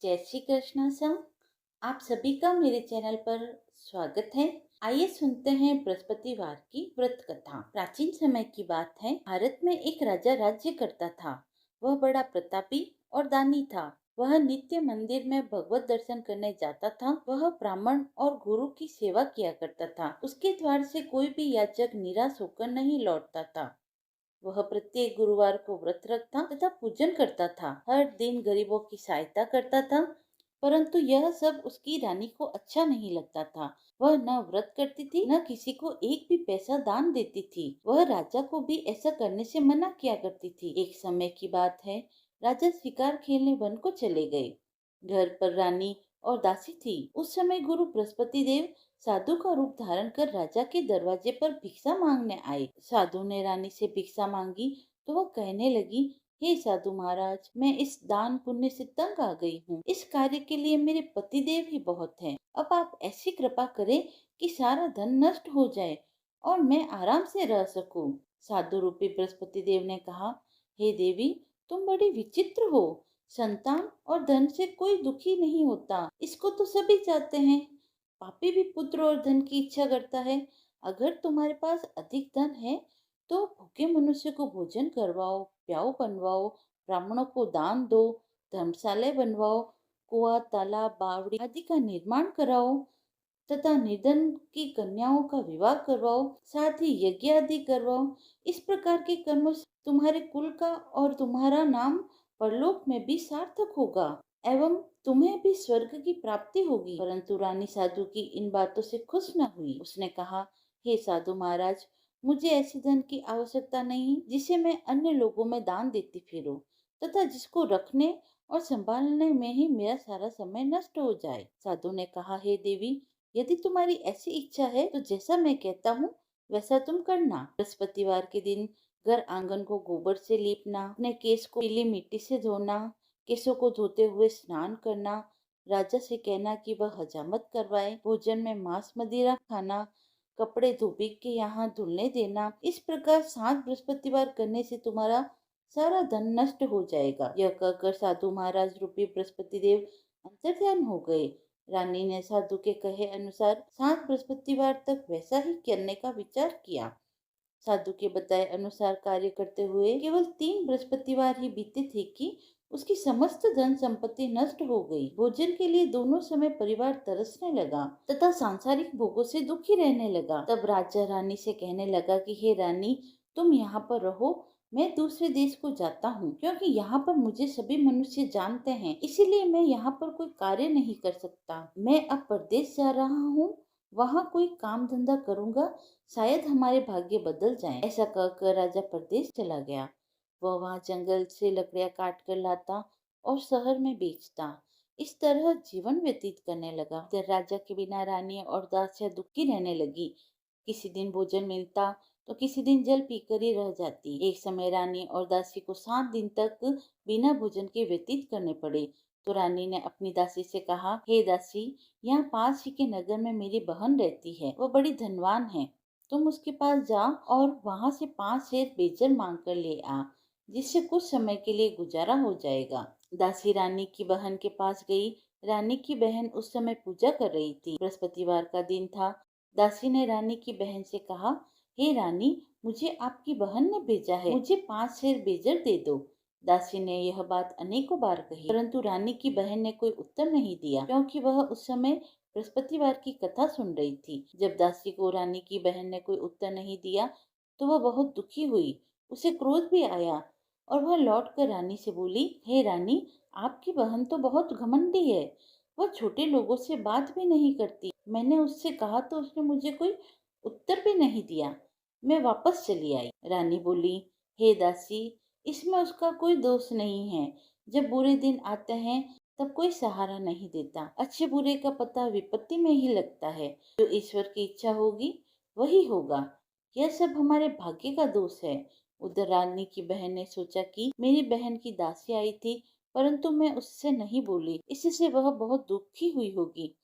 जय श्री कृष्ण सर। आप सभी का मेरे चैनल पर स्वागत है। आइए सुनते हैं बृहस्पतिवार की व्रत कथा। प्राचीन समय की बात है। भारत में एक राजा राज्य करता था। वह बड़ा प्रतापी और दानी था। वह नित्य मंदिर में भगवत दर्शन करने जाता था। वह ब्राह्मण और गुरु की सेवा किया करता था। उसके द्वार से कोई भी याचक निराश होकर नहीं लौटता था। वह प्रत्येक गुरुवार को व्रत रखता तथा पूजन करता था। हर दिन गरीबों की सहायता करता था, परंतु यह सब उसकी रानी को अच्छा नहीं लगता था। वह न व्रत करती थी, न किसी को एक भी पैसा दान देती थी। वह राजा को भी ऐसा करने से मना किया करती थी। एक समय की बात है। राजा शिकार खेलने वन को चले गए। घर पर रानी और दासी थी। उस समय गुरु बृहस्पति देव साधु का रूप धारण कर राजा के दरवाजे पर भिक्षा मांगने आए। साधु ने रानी से भिक्षा मांगी तो वह कहने लगी, हे साधु महाराज, मैं इस दान पुण्य से तंग आ गई हूँ। इस कार्य के लिए मेरे पति देव ही बहुत हैं। अब आप ऐसी कृपा करें कि सारा धन नष्ट हो जाए और मैं आराम से रह सकूं। साधु रूपी बृहस्पति देव ने कहा, हे देवी, तुम बड़ी विचित्र हो। संतान और धन से कोई दुखी नहीं होता, इसको तो सभी चाहते हैं। पापी भी पुत्र और धन की इच्छा करता है। अगर तुम्हारे पास अधिक धन है तो भूखे मनुष्य को भोजन करवाओ, प्याऊ बनवाओ, ब्राह्मणों को दान दो, धर्मशाला बनवाओ, कुआं, तालाब, बावड़ी आदि का निर्माण कराओ तथा निर्धन की कन्याओं का विवाह करवाओ, साथ ही यज्ञ आदि करवाओ। इस प्रकार के कर्मों से तुम्हारे कुल का और तुम्हारा नाम परलोक में भी सार्थक होगा एवं तुम्हें भी स्वर्ग की प्राप्ति होगी। परंतु रानी साधु की इन बातों से खुश न हुई। उसने कहा, हे साधु महाराज, मुझे ऐसे धन की आवश्यकता नहीं जिसे मैं अन्य लोगों में दान देती फिरूं तथा जिसको रखने और संभालने में ही मेरा सारा समय नष्ट हो जाए। साधु ने कहा, हे देवी, यदि तुम्हारी ऐसी इच्छा है तो जैसा मैं कहता हूँ वैसा तुम करना। बृहस्पतिवार के दिन घर आंगन को गोबर से लीपना, अपने केस को पीली मिट्टी से धोना, केसों को धोते हुए स्नान करना, राजा से कहना कि वह हजामत करवाए, भोजन में मांस मदिरा खाना, कपड़े धोबी के यहाँ धुलने देना। इस प्रकार 7 बृहस्पतिवार करने से तुम्हारा सारा धन नष्ट हो जाएगा। यह कहकर साधु महाराज रूपी बृहस्पति देव अंतर्ध्यान हो गए। रानी ने साधु के कहे अनुसार 7 बृहस्पतिवार तक वैसा ही करने का विचार किया। साधु के बताए अनुसार कार्य करते हुए केवल 3 बृहस्पतिवार ही बीते थे कि उसकी समस्त धन संपत्ति नष्ट हो गई। भोजन के लिए दोनों समय परिवार तरसने लगा तथा सांसारिक भोगों से दुखी रहने लगा। तब राजा रानी से कहने लगा कि हे रानी, तुम यहाँ पर रहो, मैं दूसरे देश को जाता हूँ, क्योंकि यहाँ पर मुझे सभी मनुष्य जानते हैं, इसीलिए मैं यहाँ पर कोई कार्य नहीं कर सकता। मैं अब परदेश जा रहा हूँ, वहाँ कोई काम धंधा करूँगा, शायद हमारे भाग्य बदल जाएं। ऐसा कहकर राजा परदेश चला गया। वह वहाँ जंगल से लकड़ियाँ काट कर लाता और शहर में बेचता। इस तरह जीवन व्यतीत करने लगा। इधर राजा के बिना रानी और दासियाँ दुखी रहने लगी। किसी दिन भोजन मिलता तो किसी दिन जल पीकर ही रह जाती। एक समय रानी और दासी को 7 दिन तक बिना भोजन के व्यतीत करने पड़े। तो रानी ने अपनी दासी से कहा, हे दासी, यहाँ पास ही के नगर में मेरी बहन रहती है, वह बड़ी धनवान है। तुम उसके पास जा और वहाँ से 5 शेर बेचर मांग कर ले आ, जिससे कुछ समय के लिए गुजारा हो जाएगा। दासी रानी की बहन के पास गई। रानी की बहन उस समय पूजा कर रही थी। बृहस्पतिवार का दिन था। दासी ने रानी की बहन से कहा, हे रानी, मुझे आपकी बहन ने भेजा है, मुझे 5 शेर बेजर दे दो। दासी ने यह बात अनेकों बार कही, परंतु रानी की बहन ने कोई उत्तर नहीं दिया, क्योंकि वह उस समय बृहस्पतिवार की कथा सुन रही थी। जब दासी को रानी की बहन ने कोई उत्तर नहीं दिया तो वह बहुत दुखी हुई। उसे क्रोध भी आया और वह लौटकर रानी से बोली, हे रानी, आपकी बहन तो बहुत घमंडी है। वह छोटे लोगों से बात भी नहीं करती। मैंने उससे कहा तो उसने मुझे कोई उत्तर भी नहीं दिया। मैं वापस चली आई। रानी बोली, हे दासी, इसमें उसका कोई दोष नहीं है। जब बुरे दिन आते हैं तब कोई सहारा नहीं देता। अच्छे बुरे का पता विपत्ति में ही लगता है। जो ईश्वर की इच्छा होगी वही होगा। यह सब हमारे भाग्य का दोष है। उधर रानी की बहन ने सोचा कि मेरी बहन की दासी आई थी, परंतु मैं उससे नहीं बोली, इससे वह बहुत दुखी हुई होगी।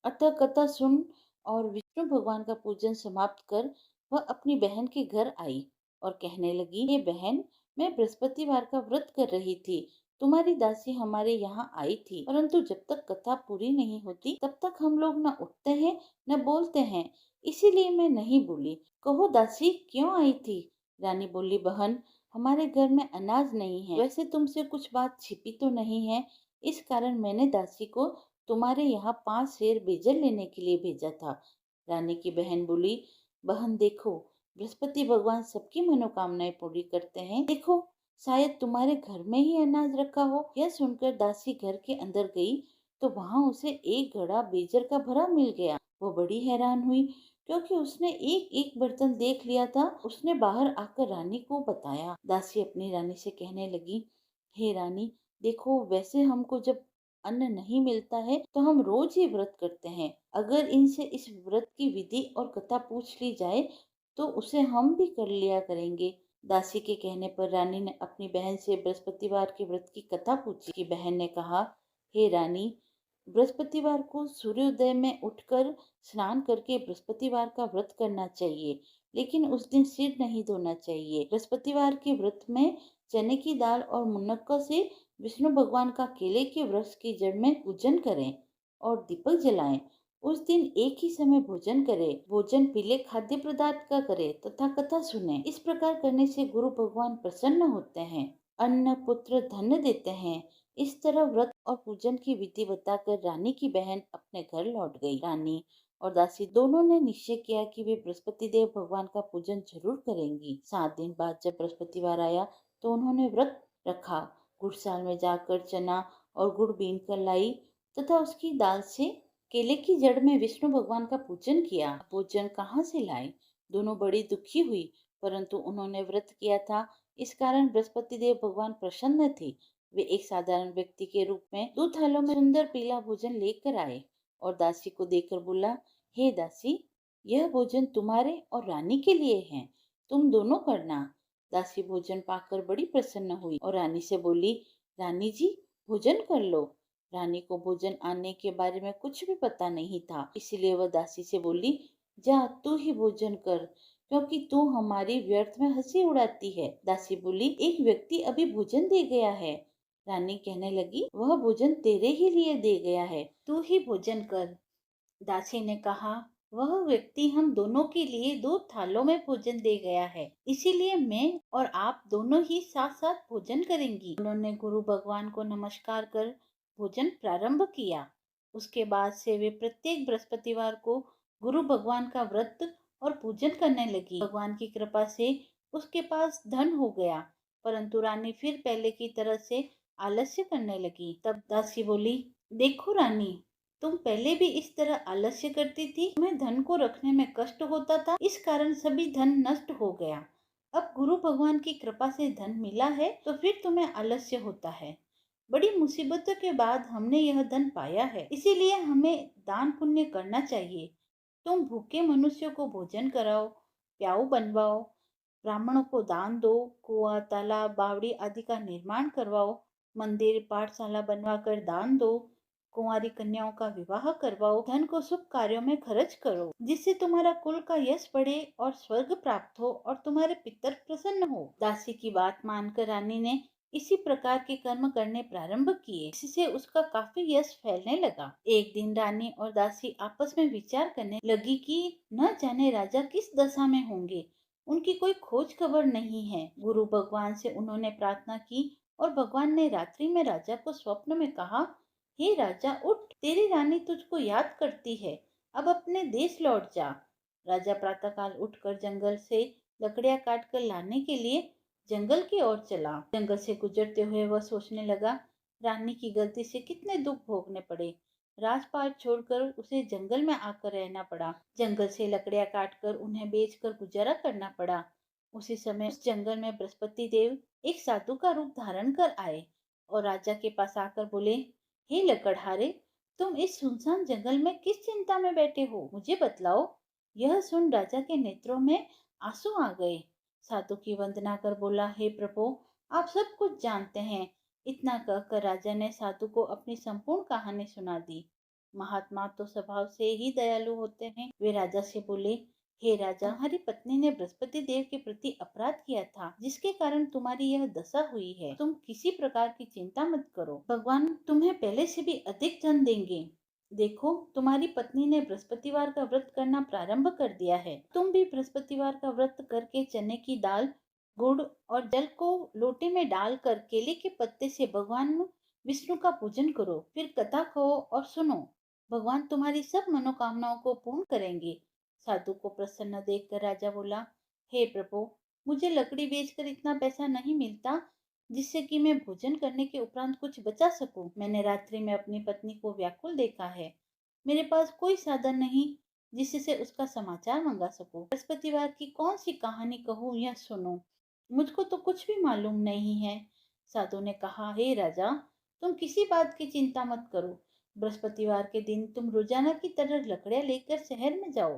अतः कथा सुन और विष्णु भगवान का पूजन समाप्त कर वह अपनी बहन के घर आई और कहने लगी, हे बहन, मैं बृहस्पतिवार का व्रत कर रही थी, तुम्हारी दासी हमारे यहाँ आई थी, परंतु जब तक कथा पूरी नहीं होती तब तक हम लोग न उठते हैं न बोलते हैं, इसीलिए मैं नहीं बोली। कहो दासी, क्यों आई थी? रानी बोली, बहन, हमारे घर में अनाज नहीं है। वैसे तुमसे कुछ बात छिपी तो नहीं है, इस कारण मैंने दासी को तुम्हारे यहाँ 5 सेर बेजल लेने के लिए भेजा था। रानी की बहन बोली, बहन देखो, बृहस्पति भगवान सबकी मनोकामनाएं पूरी करते हैं। देखो, शायद तुम्हारे घर में ही अनाज रखा हो। यह सुनकर दासी घर के अंदर गई तो वहां उसे एक घड़ा बेजर का भरा मिल गया। वो बड़ी हैरान हुई क्योंकि उसने एक एक बर्तन देख लिया था। उसने बाहर आकर रानी को बताया। दासी अपनी रानी से कहने लगी, हे रानी, देखो, वैसे हमको जब अन्न नहीं मिलता है तो हम रोज ही व्रत करते हैं। अगर इनसे इस व्रत की विधि और कथा पूछ ली जाए तो उसे हम भी कर लिया करेंगे। दासी के कहने पर रानी ने अपनी बहन से बृहस्पतिवार के व्रत की कथा पूछी। की बहन ने कहा, हे रानी, बृहस्पतिवार को सूर्योदय में उठकर स्नान करके बृहस्पतिवार का व्रत करना चाहिए, लेकिन उस दिन सिर नहीं धोना चाहिए। बृहस्पतिवार के व्रत में चने की दाल और मुनक्का से विष्णु भगवान का केले के वृक्ष की जड़ में पूजन करें और दीपक जलाएं। उस दिन एक ही समय भोजन करें। भोजन पीले खाद्य पदार्थ का करें तथा कथा सुने। इस प्रकार करने से गुरु भगवान प्रसन्न होते हैं, अन्न पुत्र धन देते हैं। इस तरह व्रत और पूजन की विधि बताकर रानी की बहन अपने घर लौट गई। रानी और दासी दोनों ने निश्चय किया कि वे बृहस्पति देव भगवान का पूजन जरूर करेंगी। 7 दिन बाद जब बृहस्पतिवार आया तो उन्होंने व्रत रखा। गुड़साल में जाकर चना और गुड़ बीन कर लाई तथा उसकी दाल से केले की जड़ में विष्णु भगवान का पूजन किया। भोजन कहाँ से लाए? दोनों बड़ी दुखी हुई, परंतु उन्होंने व्रत किया था, इस कारण बृहस्पति देव भगवान प्रसन्न थे। वे एक साधारण व्यक्ति के रूप में 2 थालों में सुंदर पीला भोजन लेकर आए और दासी को देकर बोला, हे दासी, यह भोजन तुम्हारे और रानी के लिए है, तुम दोनों करना। दासी भोजन पाकर बड़ी प्रसन्न हुई और रानी से बोली, रानी जी, भोजन कर लो। रानी को भोजन आने के बारे में कुछ भी पता नहीं था, इसलिए वह दासी से बोली, जा तू ही भोजन कर, क्योंकि तू हमारी व्यर्थ में हंसी उड़ाती है। दासी बोली, एक व्यक्ति अभी भोजन दे गया है। रानी कहने लगी, वह भोजन तेरे ही लिए दे गया है, तू ही भोजन कर। दासी ने कहा, वह व्यक्ति हम दोनों के लिए 2 थालों में भोजन दे गया है, इसीलिए मैं और आप दोनों ही साथ साथ भोजन करेंगी। उन्होंने गुरु भगवान को नमस्कार कर भोजन प्रारंभ किया। उसके बाद से वे प्रत्येक बृहस्पतिवार को गुरु भगवान का व्रत और पूजन करने लगी। भगवान की कृपा से उसके पास धन हो गया, परंतु रानी फिर पहले की तरह से आलस्य करने लगी। तब दासी बोली, देखो रानी, तुम पहले भी इस तरह आलस्य करती थी, तुम्हें धन को रखने में कष्ट होता था, इस कारण सभी धन नष्ट हो गया। अब गुरु भगवान की कृपा से धन मिला है तो फिर तुम्हें आलस्य होता है। बड़ी मुसीबतों के बाद हमने यह धन पाया है, इसीलिए हमें दान पुण्य करना चाहिए। तुम भूखे मनुष्यों को भोजन कराओ, प्याऊ बनवाओ, ब्राह्मणों को दान दो, कुआं, तालाब, बावड़ी आदि का निर्माण करवाओ, मंदिर, पाठशाला बनवाकर दान दो, कुंवारी कन्याओं का विवाह करवाओ, धन को शुभ कार्यों में खर्च करो, जिससे तुम्हारा कुल का यश बढ़े और स्वर्ग प्राप्त हो और तुम्हारे पितर प्रसन्न हो। दासी की बात मानकर रानी ने इसी प्रकार के कर्म करने प्रारंभ किए, जिससे उसका काफी यश फैलने लगा। एक दिन रानी और दासी आपस में विचार करने लगी कि न जाने राजा किस दशा में होंगे, उनकी कोई खोज खबर नहीं है। गुरु भगवान से उन्होंने प्रार्थना की और भगवान ने रात्रि में राजा को स्वप्न में कहा, हे राजा, उठ, तेरी रानी तुझको याद करती है, अब अपने देश लौट जा। राजा प्रातःकाल उठकर जंगल से लकड़ियां काट कर लाने के लिए जंगल की ओर चला। जंगल से गुजरते हुए वह सोचने लगा, रानी की गलती से कितने दुख भोगने पड़े। राजपाट छोड़कर उसे जंगल में आकर रहना पड़ा। जंगल से लकड़ियां काटकर उन्हें बेचकर गुजारा करना पड़ा। उसी समय उस जंगल में बृहस्पति देव एक साधु का रूप धारण कर आए और राजा के पास आकर बोले, हे लकड़हारे, तुम इस सुनसान जंगल में किस चिंता में बैठे हो, मुझे बतलाओ। यह सुन राजा के नेत्रों में आंसू आ गए। साधु की वंदना कर बोला, हे प्रभु, आप सब कुछ जानते हैं। इतना कहकर राजा ने साधु को अपनी संपूर्ण कहानी सुना दी। महात्मा तो स्वभाव से ही दयालु होते हैं। वे राजा से बोले, हे राजा, तुम्हारी पत्नी ने बृहस्पति देव के प्रति अपराध किया था, जिसके कारण तुम्हारी यह दशा हुई है। तुम किसी प्रकार की चिंता मत करो, भगवान तुम्हें पहले से भी अधिक धन देंगे। देखो, तुम्हारी पत्नी ने बृहस्पतिवार का व्रत करना प्रारंभ कर दिया है। तुम भी बृहस्पतिवार का व्रत करके चने की दाल, गुड़ और जल को लोटे में डालकर केले के पत्ते से भगवान विष्णु का पूजन करो। फिर कथा कहो और सुनो। भगवान तुम्हारी सब मनोकामनाओं को पूर्ण करेंगे। साधु को प्रसन्न देखकर राजा बोला, हे प्रभु, मुझे लकड़ी बेचकर इतना पैसा नहीं मिलता जिससे कि मैं भोजन करने के उपरांत कुछ बचा सकूं। मैंने रात्रि में अपनी पत्नी को व्याकुल देखा है। मेरे पास कोई साधन नहीं जिससे उसका समाचार मंगा सकूं। बृहस्पतिवार की कौन सी कहानी कहूँ या सुनो, मुझको तो कुछ भी मालूम नहीं है। साधु ने कहा, हे राजा, तुम किसी बात की चिंता मत करो। बृहस्पतिवार के दिन तुम रोजाना की तरह लकड़ियां लेकर शहर में जाओ।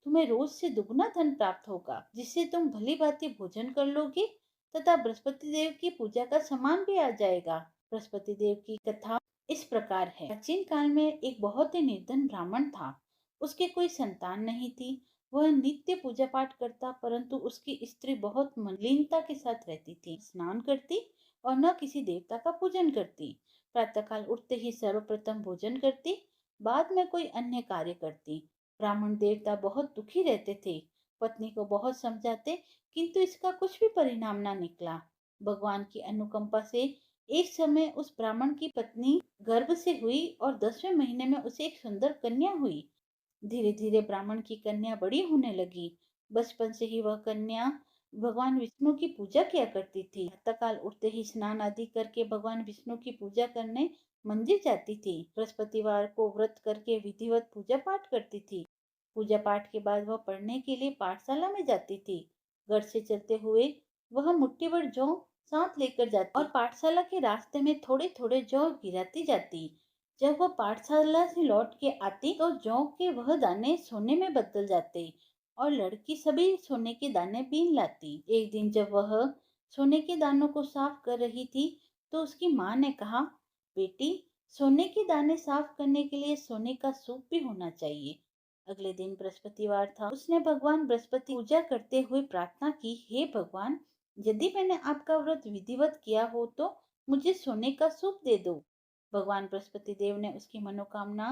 तुम्हें रोज से दुगना धन प्राप्त होगा, जिससे तुम भली भांति भोजन कर लोगे तथा बृहस्पति देव की पूजा का सामान भी आ जाएगा। बृहस्पति देव की कथा इस प्रकार है। प्राचीन काल में एक बहुत ही निर्धन ब्राह्मण था। उसके कोई संतान नहीं थी। वह नित्य पूजा पाठ करता, परंतु उसकी स्त्री बहुत मलिनता के साथ रहती थी। स्नान करती और न किसी देवता का पूजन करती। प्रातःकाल उठते ही सर्वप्रथम भोजन करती, बाद में कोई अन्य कार्य करती। ब्राह्मण देवता बहुत दुखी रहते थे। पत्नी को बहुत समझाते, किंतु इसका कुछ भी परिणाम न निकला। भगवान की अनुकंपा से एक समय उस ब्राह्मण की पत्नी गर्भ से हुई और 10वें महीने में उसे एक सुंदर कन्या हुई। धीरे धीरे ब्राह्मण की कन्या बड़ी होने लगी। बचपन से ही वह कन्या भगवान विष्णु की पूजा किया करती थी। प्रातःकाल उठते ही स्नान आदि करके भगवान विष्णु की पूजा करने मंदिर जाती थी। बृहस्पतिवार को व्रत करके विधिवत पूजा पाठ करती थी। पूजा पाठ के बाद वह पढ़ने के लिए पाठशाला में जाती थी। घर से चलते हुए वह मुट्ठी भर जौ साथ लेकर जाती और पाठशाला के रास्ते में थोड़े थोड़े जौ गिराती जाती। जब वह पाठशाला से लौट के आती तो जौ के वह दाने सोने में बदल जाते और लड़की सभी सोने के दाने बीन लाती। एक दिन जब वह सोने के दानों को साफ कर रही थी तो उसकी माँ ने कहा, बेटी, सोने के दाने साफ करने के लिए सोने का सूप भी होना चाहिए। अगले दिन बृहस्पतिवार था। उसने भगवान बृहस्पति पूजा करते हुए प्रार्थना की, हे भगवान, यदि मैंने आपका व्रत विधिवत किया हो तो मुझे सोने का सूप दे दो। भगवान बृहस्पति देव ने उसकी मनोकामना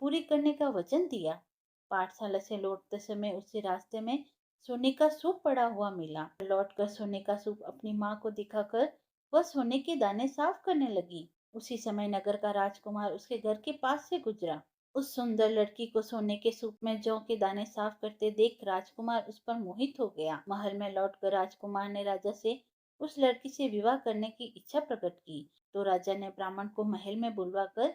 पूरी करने का वचन दिया। पाठशाला से लौटते समय उसे रास्ते में सोने का सूप पड़ा हुआ मिला। लौटकर सोने का सूप अपनी माँ को दिखाकर वह सोने के दाने साफ करने लगी। उसी समय नगर का राजकुमार उसके घर के पास से गुजरा। उस सुंदर लड़की को सोने के सूप में जौ के दाने साफ करते देख राजकुमार उस पर मोहित हो गया। महल में लौटकर राजकुमार ने राजा से उस लड़की से विवाह करने की इच्छा प्रकट की। तो राजा ने ब्राह्मण को महल में बुलवाकर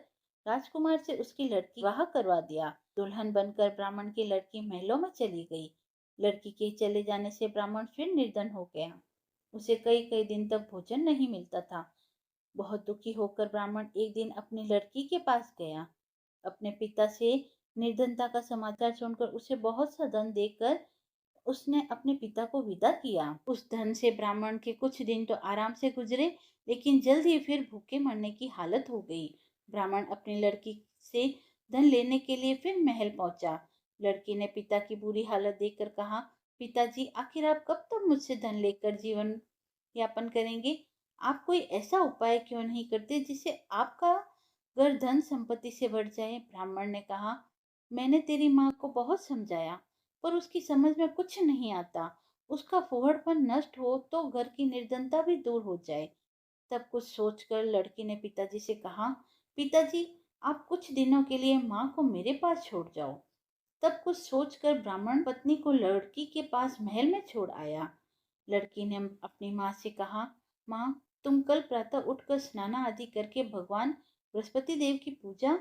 राजकुमार से उसकी लड़की विवाह करवा दिया। दुल्हन बनकर ब्राह्मण की लड़की महलों में चली गई। लड़की के चले जाने से ब्राह्मण फिर निर्धन हो गया। उसे कई कई दिन तक भोजन नहीं मिलता था। बहुत दुखी होकर ब्राह्मण एक दिन अपनी लड़की के पास गया। अपने पिता से निर्धनता का समाचार सुनकर उसे बहुत सा धन देकर उसने अपने पिता को विदा किया। उस धन से ब्राह्मण के कुछ दिन तो आराम से गुजरे, लेकिन जल्द ही फिर भूखे मरने की हालत हो गई। ब्राह्मण अपनी लड़की से धन लेने के लिए फिर महल पहुंचा। लड़की ने पिता की बुरी हालत देखकर कहा, पिताजी, आखिर आप कब तक मुझसे धन लेकर जीवन यापन करेंगे? आप कोई ऐसा उपाय क्यों नहीं करते जिससे आपका घर धन संपत्ति से बढ़ जाए? ब्राह्मण ने कहा, मैंने तेरी माँ को बहुत समझाया, पर उसकी समझ में कुछ नहीं आता। उसका फुहड़पन नष्ट हो तो घर की निर्धनता भी दूर हो जाए। तब कुछ सोचकर लड़की ने पिताजी से कहा, पिताजी, आप कुछ दिनों के लिए माँ को मेरे पास छोड़ जाओ। तब कुछ सोचकर ब्राह्मण पत्नी को लड़की के पास महल में छोड़ आया। लड़की ने अपनी माँ से कहा, माँ, तुम कल प्रातः उठकर स्नान आदि करके भगवान बृहस्पति देव की पूजा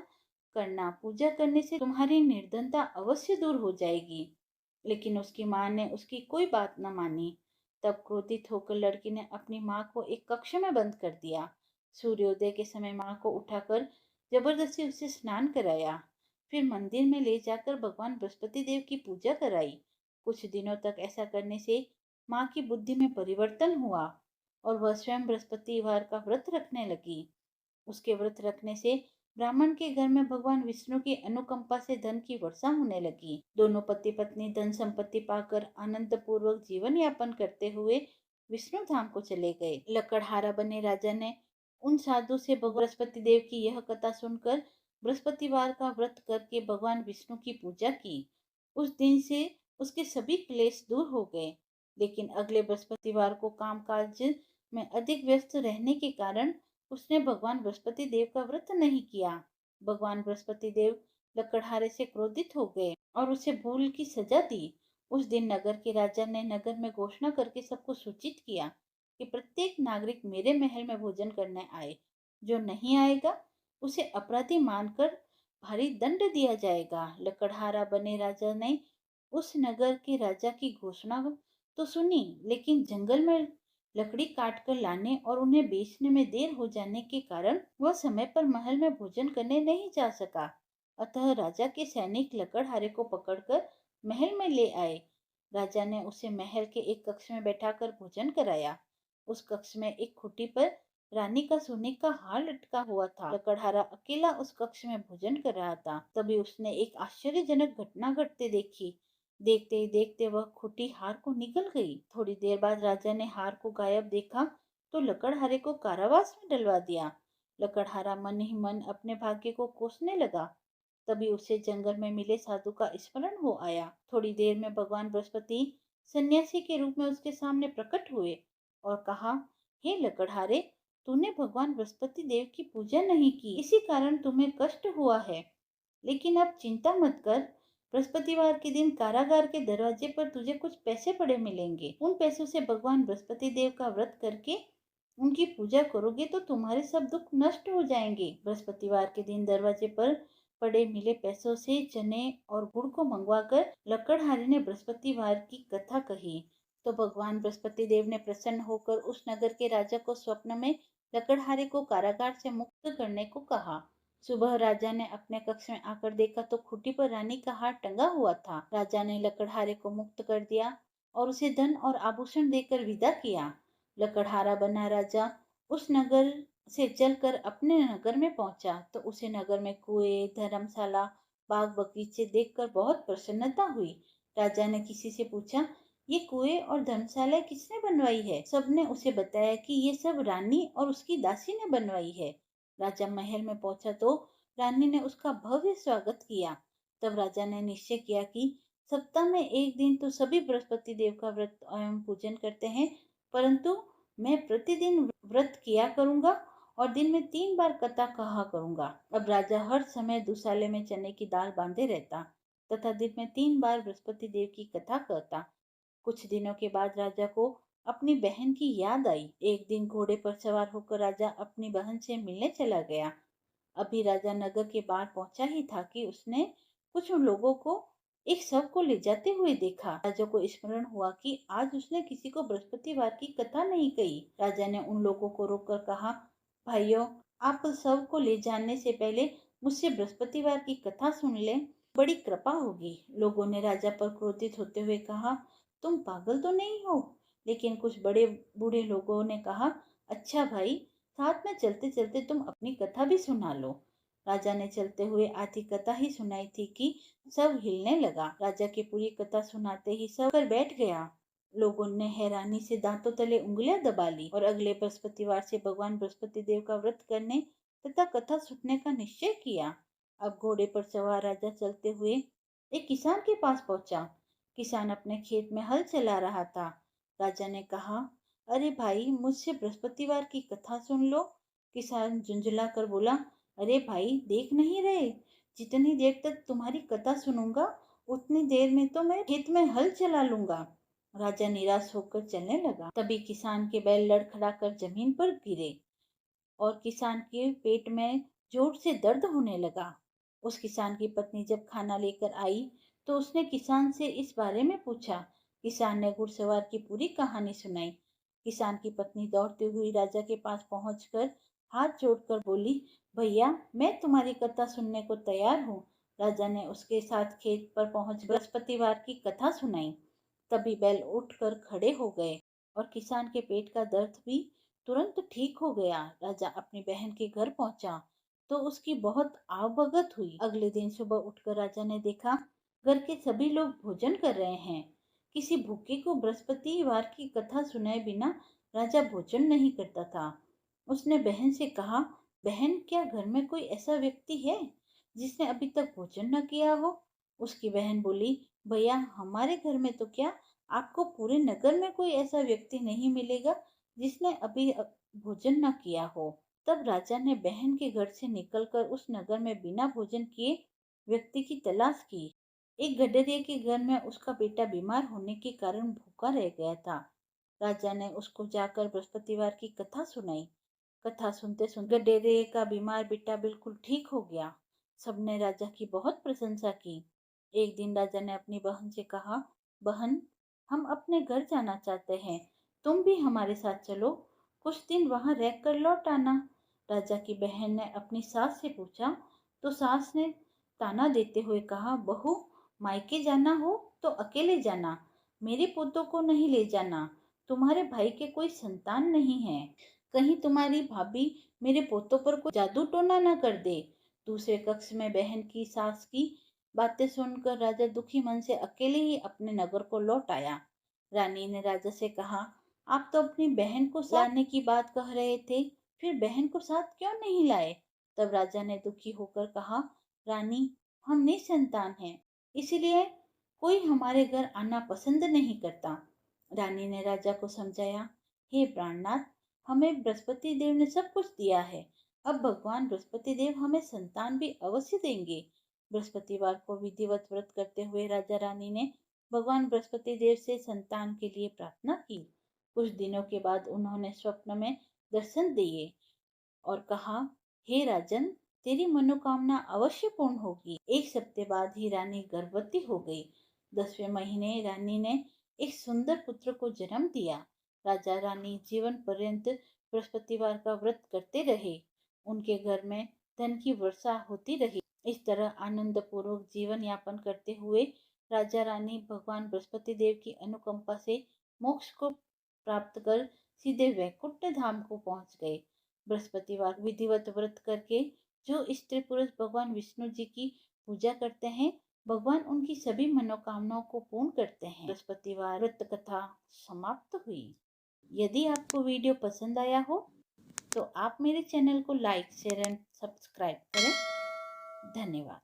करना। पूजा करने से तुम्हारी निर्धनता अवश्य दूर हो जाएगी। लेकिन उसकी माँ ने उसकी कोई बात न मानी। तब क्रोधित होकर लड़की ने अपनी माँ को एक कक्ष में बंद कर दिया। सूर्योदय के समय माँ को उठाकर जबरदस्ती उसे स्नान कराया। फिर मंदिर में ले जाकर भगवान बृहस्पति देव की पूजा कराई। कुछ दिनों तक ऐसा करने से माँ की बुद्धि में परिवर्तन हुआ और वह स्वयं बृहस्पतिवार का व्रत रखने लगी। उसके व्रत रखने से ब्राह्मण के घर में भगवान विष्णु की अनुकंपा से धन की वर्षा होने लगी। दोनों पति पत्नी धन संपत्ति पाकर आनंद पूर्वक जीवन यापन करते हुए विष्णु धाम को चले गए। लकड़हारा बने राजा ने उन साधु से भगवान बृहस्पति देव की यह कथा सुनकर बृहस्पतिवार का व्रत करके भगवान विष्णु की पूजा की। उस दिन से उसके सभी क्लेश दूर हो गए। लेकिन अगले बृहस्पतिवार को कामकाज में अधिक व्यस्त रहने के कारण उसने भगवान बृहस्पति देव का व्रत नहीं किया। भगवान बृहस्पति देव लकड़हारे से क्रोधित हो गए और उसे भूल की सजा दी। उस दिन नगर के राजा ने नगर में घोषणा करके सबको सूचित किया कि प्रत्येक नागरिक मेरे महल में भोजन करने आए। जो नहीं आएगा उसे अपराधी मानकर भारी दंड दिया जाएगा। लकड़हारा बने राजा ने उस नगर के राजा की घोषणा तो सुनी, लेकिन जंगल में लकड़ी काट कर लाने और उन्हें बेचने में देर हो जाने के कारण वह समय पर महल में भोजन करने नहीं जा सका। अतः राजा के सैनिक लकड़हारे को पकड़कर महल में ले आए। राजा ने उसे महल के एक कक्ष में बैठाकर भोजन कराया। उस कक्ष में एक खुटी पर रानी का सोने का हार लटका हुआ था। लकड़हारा अकेला उस कक्ष में भोजन कर रहा था। तभी उसने एक आश्चर्यजनक घटना घटते देखी। देखते ही देखते वह खुटी हार को निगल गई। थोड़ी देर बाद राजा ने हार को गायब देखा तो लकड़हारे को कारावास में डलवा दिया। लकड़हारा मन ही मन अपने भाग्य को कोसने लगा। तभी उसे जंगल में मिले साधु का स्मरण हो आया। थोड़ी देर में भगवान बृहस्पति सन्यासी के रूप में उसके सामने प्रकट हुए और कहा, हे लकड़हारे, तूने भगवान बृहस्पति देव की पूजा नहीं की, इसी कारण तुम्हें कष्ट हुआ है। लेकिन अब चिंता मत कर, बृहस्पतिवार के दिन कारागार के दरवाजे पर तुझे कुछ पैसे पड़े मिलेंगे। उन पैसों से भगवान बृहस्पति देव का व्रत करके उनकी पूजा करोगे तो तुम्हारे सब दुख नष्ट हो जाएंगे। बृहस्पतिवार के दिन दरवाजे पर पड़े मिले पैसों से चने और गुड़ को मंगवाकर लकड़हारे ने बृहस्पतिवार की कथा कही। तो भगवान बृहस्पति देव ने प्रसन्न होकर उस नगर के राजा को स्वप्न में लकड़हारे को कारागार से मुक्त करने को कहा। सुबह राजा ने अपने कक्ष में आकर देखा तो खूंटी पर रानी का हार टंगा हुआ था। राजा ने लकड़हारे को मुक्त कर दिया और उसे धन और आभूषण देकर विदा किया। लकड़हारा बना राजा उस नगर से चलकर अपने नगर में पहुंचा तो उसे नगर में कुएं, धर्मशाला, बाग बगीचे देखकर बहुत प्रसन्नता हुई। राजा ने किसी से पूछा, ये कुएं और धर्मशाला किसने बनवाई है? सबने उसे बताया कि ये सब रानी और उसकी दासी ने बनवाई है। राजा महल में पहुंचा तो रानी ने उसका भव्य स्वागत किया। तब राजा ने निश्चय किया कि सप्ताह में एक दिन तो सभी बृहस्पति देव का व्रत एवं पूजन करते हैं, परंतु मैं प्रतिदिन व्रत किया करूंगा और दिन में 3 बार कथा कहा करूंगा। अब राजा हर समय दुसाले में चने की दाल बांधे रहता तथा दिन में 3 बार बृहस्पति देव की कथा करता। कुछ दिनों के बाद राजा को अपनी बहन की याद आई। एक दिन घोड़े पर सवार होकर राजा अपनी बहन से मिलने चला गया। अभी राजा नगर के बाहर पहुंचा ही था कि उसने कुछ लोगों को एक शव को ले जाते हुए देखा। राजा को स्मरण हुआ कि आज उसने किसी को बृहस्पतिवार की कथा नहीं कही। राजा ने उन लोगों को रोककर कहा, भाइयों, आप शव को ले जाने से पहले मुझसे बृहस्पतिवार की कथा सुन लें, बड़ी कृपा होगी। लोगों ने राजा पर क्रोधित होते हुए कहा, तुम पागल तो नहीं हो? लेकिन कुछ बड़े बूढ़े लोगों ने कहा, अच्छा भाई, साथ में चलते चलते तुम अपनी कथा भी सुना लो। राजा ने चलते हुए आधी कथा ही सुनाई थी कि सब हिलने लगा। राजा की पूरी कथा सुनाते ही सब कर बैठ गया। लोगों ने हैरानी से दांतों तले उंगलियां दबा ली और अगले बृहस्पतिवार से भगवान बृहस्पति देव का व्रत करने तथा कथा सुनने का निश्चय किया। अब घोड़े पर सवार राजा चलते हुए एक किसान के पास पहुंचा। किसान अपने खेत में हल चला रहा था। राजा ने कहा, अरे भाई, मुझसे बृहस्पतिवार की कथा सुन लो। किसान झुंझला कर बोला, अरे भाई, देख नहीं रहे, जितनी देर तक तुम्हारी कथा सुनूंगा उतनी देर में तो मैं खेत में हल चला लूंगा। राजा निराश होकर चलने लगा। तभी किसान के बैल लड़खड़ाकर जमीन पर गिरे और किसान के पेट में जोर से दर्द होने लगा। उस किसान की पत्नी जब खाना लेकर आई तो उसने किसान से इस बारे में पूछा। किसान ने घुड़सवार की पूरी कहानी सुनाई। किसान की पत्नी दौड़ती हुई राजा के पास पहुंचकर हाथ जोड़कर बोली, भैया, मैं तुम्हारी कथा सुनने को तैयार हूँ। राजा ने उसके साथ खेत पर पहुंच बृहस्पतिवार की कथा सुनाई। तभी बैल उठकर खड़े हो गए और किसान के पेट का दर्द भी तुरंत ठीक हो गया। राजा अपनी बहन के घर पहुंचा। तो उसकी बहुत आवभगत हुई। अगले दिन सुबह उठकर राजा ने देखा घर के सभी लोग भोजन कर रहे हैं। किसी भूखे को बृहस्पतिवार की कथा सुनाए बिना राजा भोजन नहीं करता था। उसने बहन से कहा, बहन, क्या घर में कोई ऐसा व्यक्ति है जिसने अभी तक भोजन न किया हो? उसकी बहन बोली, भैया, हमारे घर में तो क्या, आपको पूरे नगर में कोई ऐसा व्यक्ति नहीं मिलेगा जिसने अभी भोजन न किया हो। तब राजा ने बहन के घर से निकलकर उस नगर में बिना भोजन किए व्यक्ति की तलाश की। एक गडरिये के घर में उसका बेटा बीमार होने के कारण भूखा रह गया था। राजा ने उसको जाकर बृहस्पतिवार की कथा सुनाई। कथा सुनते सुनते गडरिये का बीमार बेटा बिल्कुल ठीक हो गया। सबने राजा की बहुत प्रशंसा की। एक दिन राजा ने अपनी बहन से कहा, बहन, हम अपने घर जाना चाहते हैं, तुम भी हमारे साथ चलो, कुछ दिन वहां रहकर लौट आना। राजा की बहन ने अपनी सास से पूछा तो सास ने ताना देते हुए कहा, बहू, मायके जाना हो तो अकेले जाना, मेरे पोतों को नहीं ले जाना। तुम्हारे भाई के कोई संतान नहीं है, कहीं तुम्हारी भाभी मेरे पोतों पर कोई जादू टोना न कर दे। दूसरे कक्ष में बहन की सास की बातें सुनकर राजा दुखी मन से अकेले ही अपने नगर को लौट आया। रानी ने राजा से कहा, आप तो अपनी बहन को लाने की बात कह रहे थे, फिर बहन को साथ क्यों नहीं लाए? तब राजा ने दुखी होकर कहा, रानी, हम निसंतान हैं, इसलिए कोई हमारे घर आना पसंद नहीं करता। रानी ने राजा को समझाया, हे प्राणनाथ, हमें बृहस्पति देव ने सब कुछ दिया है, अब भगवान बृहस्पति देव हमें संतान भी अवश्य देंगे। बृहस्पतिवार को विधिवत व्रत करते हुए राजा रानी ने भगवान बृहस्पति देव से संतान के लिए प्रार्थना की। कुछ दिनों के बाद उन्होंने स्वप्न में दर्शन दिए और कहा, हे राजन, तेरी मनोकामना अवश्य पूर्ण होगी। एक सप्ताह बाद ही रानी गर्भवती हो गई। 10वें महीने रानी ने एक सुंदर पुत्र को जन्म दिया। राजा रानी जीवन पर्यंत बृहस्पतिवार का व्रत करते रहे। उनके घर में धन की वर्षा होती रही। इस तरह आनंद पूर्वक जीवन यापन करते हुए राजा रानी भगवान बृहस्पति देव की अनुकंपा से मोक्ष को प्राप्त कर सीधे वैकुंठ धाम को पहुंच गए। बृहस्पतिवार विधिवत व्रत करके जो स्त्री पुरुष भगवान विष्णु जी की पूजा करते हैं, भगवान उनकी सभी मनोकामनाओं को पूर्ण करते हैं। बृहस्पतिवार व्रत कथा समाप्त हुई। यदि आपको वीडियो पसंद आया हो तो आप मेरे चैनल को लाइक, शेयर एंड सब्सक्राइब करें। धन्यवाद।